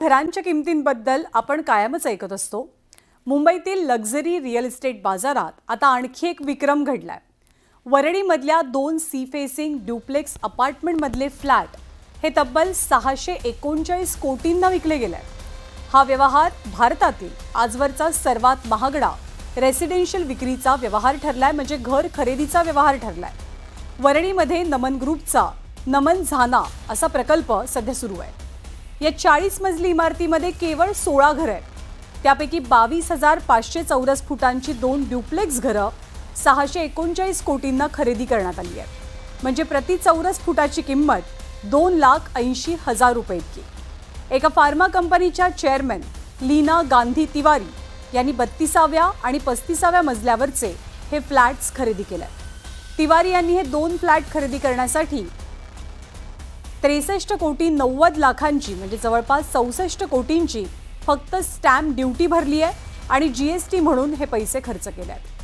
घरांच्या किमतींबद्दल आपण कायमच ऐकत असतो। मुंबईतील लक्झरी रिअल इस्टेट बाजारात आता आणखी एक विक्रम घडलाय। वरळीमधल्या 2 सी फेसिंग ड्युप्लेक्स अपार्टमेंटमधले फ्लॅट हे तब्बल 639 कोटींना विकले गेले। हा व्यवहार भारतातील आजवरचा सर्वात महागडा रेसिडेन्शियल विक्रीचा व्यवहार ठरलाय, म्हणजे घर खरेदीचा व्यवहार ठरलाय। वरळीमध्ये नमन ग्रुपचा नमन झाना असा प्रकल्प सध्या सुरू आहे। या 40 मजली इमारतीमध्ये केवळ 16 घरं आहेत। त्यापैकी 22,500 चौरस फुटांची 2 ड्युप्लेक्स घरं 639 कोटींना खरेदी करण्यात आली आहे, म्हणजे प्रति चौरस फुटाची किंमत 2,80,000 रुपये इतकी। एका फार्मा कंपनीच्या चेअरमन लीना गांधी तिवारी यांनी 32व्या आणि 35व्या मजल्यावरचे हे फ्लॅट्स खरेदी केले। तिवारी यांनी हे 2 फ्लॅट खरेदी करण्यासाठी 63 कोटी 90 लाखांची, म्हणजे जवळपास 64 कोटींची फक्त स्टॅम्प ड्युटी भरली आहे आणि जीएसटी म्हणून हे पैसे खर्च केले आहेत।